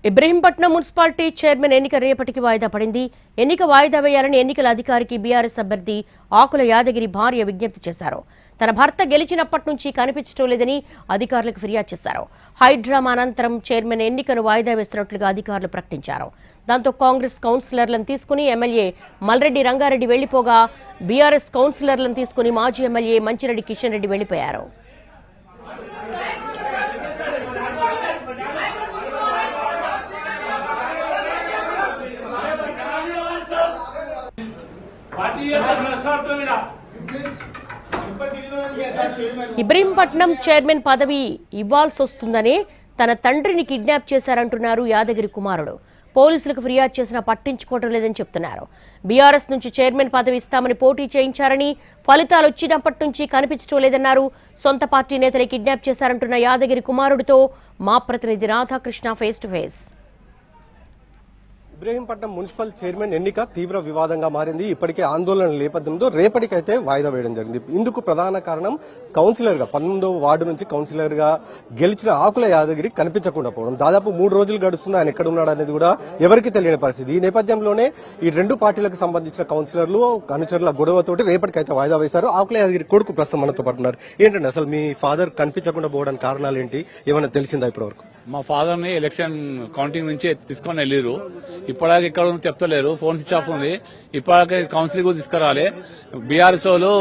Ibrahimpatnam municipality chairman ఎన్నిక రేపటికి వాయిదా పడింది. ఎన్నిక వాయిదా వేయాలని ఎన్నికల అధికారికి బీఆర్ఎస్ అభ్యర్థి ఆకుల యాదగిరి భార్య విజ్ఞప్తి చేశారు. తన భర్త గెలిచినప్పటి నుంచి కనిపించడం లేదని అధికారులకు ఫిర్యాదు చేశారు. హైడ్రామా అనంతరం చైర్మన్ ఎన్నికను వాయిదా వేస్తున్నట్లుగా అధికారులు ప్రకటించారు. దాంతో కాంగ్రెస్ కౌన్సిలర్లను తీసుకుని ఎమ్మెల్యే మల్రెడ్డి రంగారెడ్డి వెళ్లిపోగా బీఆర్ఎస్ కౌన్సిలర్లను తీసుకుని మాజీ ఎమ్మెల్యే మంచిరెడ్డి కిషన్ రెడ్డి వెళ్లిపోయారు. ఇబ్రహీంపట్నం చైర్మన్ పదవి ఇవ్వాల్సి వస్తుందనే తన తండ్రిని కిడ్నాప్ చేశారంటున్నారు యాదగిరి కుమారుడు. పోలీసులకు ఫిర్యాదు చేసినా పట్టించుకోవడం లేదని చెప్తున్నారు. బీఆర్ఎస్ నుంచి చైర్మన్ పదవి ఇస్తామని పోటీ చేయించారని, ఫలితాలు వచ్చినప్పటి నుంచి కనిపించడం లేదన్నారు. సొంత పార్టీ నేతలే కిడ్నాప్ చేశారంటున్న యాదగిరి కుమారుడితో మా ప్రతినిధి Radhakrishna face to face. Ibrahimpatnam municipal chairman ఎన్నిక తీవ్ర వివాదంగా మారింది. ఇప్పటికే ఆందోళన నేపథ్యంలో రేపటికైతే వాయిదా వేయడం జరిగింది. ఇందుకు ప్రధాన కారణం కౌన్సిలర్ గా 19వ వార్డు నుంచి కౌన్సిలర్ గా గెలిచిన ఆకుల యాదగిరి కనిపించకుండా పోవడం. దాదాపు 3 రోజులు గడుస్తుంది, ఆయన ఎక్కడ ఉన్నాడు అనేది కూడా ఎవరికి తెలియని పరిస్థితి. ఈ నేపథ్యంలోనే ఈ 2 పార్టీలకు సంబంధించిన కౌన్సిలర్లు అనుచరుల గొడవతోటి రేపటికైతే వాయిదా వేశారు. ఆకుల యాదగిరి కొడుకు ప్రస్తుతం మనతో పడుతున్నారు. ఏంటంటే అసలు మీ ఫాదర్ కనిపించకుండా పోవడానికి కారణాలు ఏంటి, ఏమైనా తెలిసిందా ఇప్పటి వరకు? మా ఫాదర్ ని ఎలక్షన్ కౌంటింగ్ నుంచి తీసుకొని వెళ్ళారు. ఇప్పటిదాకా ఎక్కడ చెప్తలేరు, ఫోన్ స్విచ్ ఆఫ్ ఉంది. ఇప్పటికే కౌన్సిలింగ్ కూడా తీసుకురాలి. బీఆర్ఎస్ వాళ్ళు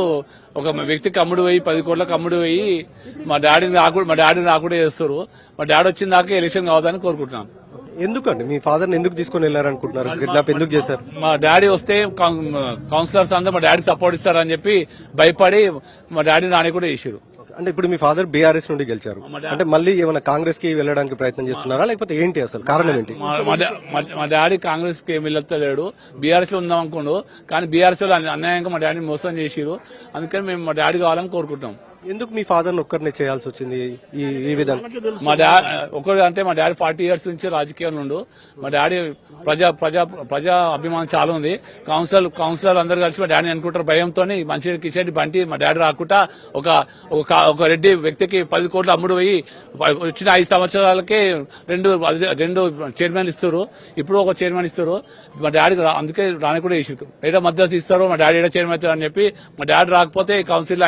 ఒక వ్యక్తికి అమ్ముడు పోయి 10 కోట్లకు అమ్ముడు పోయి మా డాడీని రాకుండా చేస్తారు. మా డాడీ వచ్చిన దాకా ఎలక్షన్ కావద్దని కోరుకుంటున్నాను. ఎందుకండి మీ ఫాదర్ ఎందుకు తీసుకొని వెళ్ళారనుకుంటున్నారు? కిడ్నాప్ ఎందుకు చేశారు? మా డాడీ వస్తే కౌన్సిలర్స్ అందరూ మా డాడీ సపోర్ట్ ఇస్తారని చెప్పి భయపడి మా డాడీని రాని కూడా చేశారు. అంటే ఇప్పుడు మీ ఫాదర్ బీఆర్ఎస్ నుండి గెలిచారు అంటే మళ్ళీ ఏమైనా కాంగ్రెస్ కి వెళ్ళడానికి ప్రయత్నం చేస్తున్నారా, లేకపోతే ఏంటి అసలు కారణం ఏంటి? మా డాడీ కాంగ్రెస్ కి వెళ్తలేడు, బీఆర్ఎస్ లో ఉందాం అనుకోండు. కానీ బీఆర్ఎస్ లో అన్యాయంగా మా డాడీని మోసం చేసిరు. అందుకని మేము మా డాడీ కావాలని కోరుకుంటాం. ఎందుకు మీ ఫాదర్ ఒక్కరిని చేయాల్సి వచ్చింది ఈ విధంగా? మా ఒకరు అంటే మా డాడీ 40 years నుంచి రాజకీయాలు ఉండు. మా డాడీ ప్రజా అభిమానం చాలా ఉంది. కౌన్సిలర్ అందరూ కలిసి మా డాడీ అనుకుంటారు భయంతో మంచిరెడ్డి కిషన్ రెడ్డి బంటి మా డాడీ రాకుండా ఒక రెడ్డి వ్యక్తికి 10 కోట్లు అమ్ముడు పోయి వచ్చిన 5 సంవత్సరాలకే రెండు చైర్మన్ ఇస్తారు. ఇప్పుడు ఒక చైర్మన్ ఇస్తారు. మా డాడీ అందుకే రాని కూడా వేసారు. ఏదో మద్దతు ఇస్తారు, మా డాడీ ఏదో చైర్మన్ అవుతారు అని చెప్పి మా డాడీ రాకపోతే కౌన్సిల్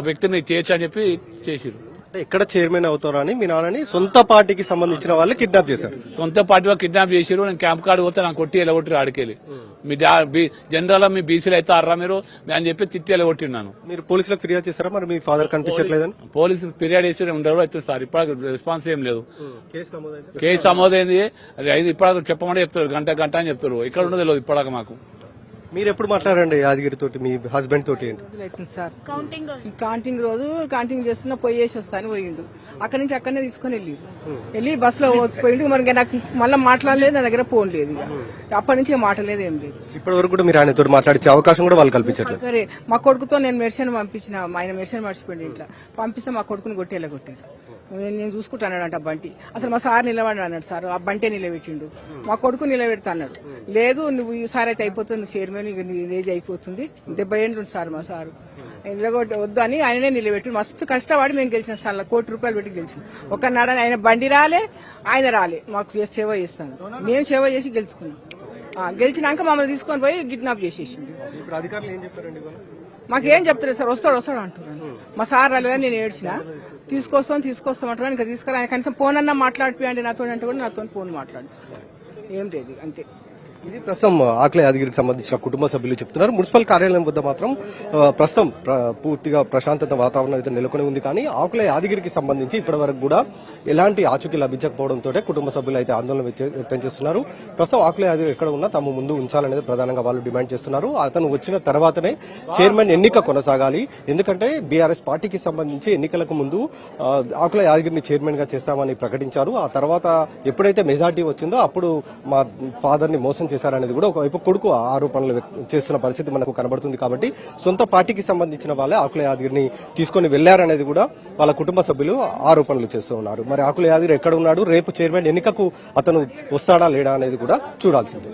వ్యక్తిని చేయొచ్చు అని చెప్పి చేసిరు. ఎక్కడ చైర్మన్ అవుతారో అని మీ నాన్నని సొంత పార్టీకి సంబంధించిన వాళ్ళు కిడ్నాప్ చేశారు. సొంత పార్టీ వాళ్ళు కిడ్నాప్ చేశారు. నేను క్యాంప్ కార్డు పోతే నాకు కొట్టి ఎలగొట్టిరు. ఆడికెళ్ళి మీ జనరల్ మీ బీసీలు అయితే అర్రా మీరు అని చెప్పి తిట్టి ఎలగొట్టిన్నాను. మీరు పోలీసులకు ఫిర్యాదు చేస్తారా? మరి మీ ఫాదర్ కనిపించట్లేదని పోలీసులు ఫిర్యాదు చేసి ఉండరు అయితే సార్ ఇప్పుడు రెస్పాన్స్ ఏం లేదు. కేసు నమోదైంది. ఇప్పుడు చెప్పమంటే చెప్తారు, గంట అని చెప్తారు. ఇక్కడ ఉండదు తెలియదు ఇప్పటిదాకా మాకు. మీరు ఎప్పుడు మాట్లాడండి యాదగిరి తోటి, మీ హస్బెండ్ తోటి? ఏంటి సార్ కాంటింగ్ రోజు కాంటింగ్ చేస్తున్నా పోయేసి వస్తాను పోయిండు. అక్కడి నుంచి అక్కడనే తీసుకుని వెళ్ళి బస్సులో పోయిండు. మరి నాకు మళ్ళీ మాట్లాడలేదు, నా దగ్గర ఫోన్ లేదు. అప్పటి నుంచి మాట్లాడలేదు, ఏం లేదు. ఇప్పటి వరకు కూడా మీరు ఆయనతో మాట్లాడే అవకాశం కూడా వాళ్ళు కల్పించారు. సరే మా కొడుకుతో నేను మెడిసిన్ పంపించిన, ఆయన మెడిసిన్ మర్చిపోయింది ఇంట్లో. పంపిస్తే మా కొడుకుని కొట్టేలా కొట్టారు. నేను చూసుకుంటానంట బంటి. అసలు మా సార్ నిలబడి అన్నాడు. సార్ ఆ బంటే నిలబెట్టిండు. మా కొడుకు నిలబెడతా అన్నాడు. లేదు నువ్వు ఈసారి అయితే అయిపోతుంది, నువ్వు చైర్మన్ ఏజ్ అయిపోతుంది, 70 ఏళ్ళు సార్ మా సారు వద్దు అని ఆయననే నిలబెట్టి మస్తు కష్టపడి మేము గెలిచిన సార్. ₹1 కోటి పెట్టి గెలిచిన. ఒకనాడని ఆయన బండి రాలే, ఆయన రాలే. మాకు సేవ చేస్తాను, మేము సేవ చేసి గెలుచుకున్నాం. గెలిచినాక మమ్మల్ని తీసుకొని పోయి కిడ్నాప్ చేసేసింది. మాకేం చెప్తారు సార్, వస్తాడు అంటున్నాను. మా సార్ రాలేదని నేను ఏడ్చిన. తీసుకొస్తాం అంటున్నాను. ఇంకా తీసుకురా, కనీసం ఫోన్ అన్నా మాట్లాడిపోయండి నాతో అంటే కూడా నాతో ఫోన్ మాట్లాడిస్తారు. ఏం లేదు అంతే. ఇది ప్రస్తుతం ఆకుల యాదగిరికి సంబంధించిన కుటుంబ సభ్యులు చెప్తున్నారు. మున్సిపల్ కార్యాలయం వద్ద మాత్రం ప్రస్తుతం పూర్తిగా ప్రశాంతత వాతావరణం అయితే నెలకొని ఉంది. కానీ ఆకుల యాదగిరికి సంబంధించి ఇప్పటి వరకు కూడా ఎలాంటి ఆచూకీ లభించకపోవడంతో కుటుంబ సభ్యులు అయితే ఆందోళన వ్యక్తం చేస్తున్నారు. ప్రస్తుతం ఆకుల యాదగిరి ఎక్కడ ఉన్నా తమ ముందు ఉంచాలనేది ప్రధానంగా వాళ్ళు డిమాండ్ చేస్తున్నారు. అతను వచ్చిన తర్వాతనే చైర్మన్ ఎన్నిక కొనసాగాలి. ఎందుకంటే బీఆర్ఎస్ పార్టీకి సంబంధించి ఎన్నికలకు ముందు ఆకుల యాదగిరిని చైర్మన్ గా చేస్తామని ప్రకటించారు. ఆ తర్వాత ఎప్పుడైతే మెజార్టీ వచ్చిందో అప్పుడు మా ఫాదర్ ని మోసం చేశారనేది కూడా ఒకవైపు కొడుకు ఆరోపణలు చేస్తున్న పరిస్థితి మనకు కనబడుతుంది. కాబట్టి సొంత పార్టీకి సంబంధించిన వాళ్ళే ఆకుల యాదగిరిని తీసుకుని వెళ్లారనేది కూడా వాళ్ళ కుటుంబ సభ్యులు ఆరోపణలు చేస్తూ ఉన్నారు. మరి ఆకుల యాదగిరి ఎక్కడ ఉన్నాడు, రేపు చైర్మన్ ఎన్నికకు అతను వస్తాడా లేడా అనేది కూడా చూడాల్సిందే.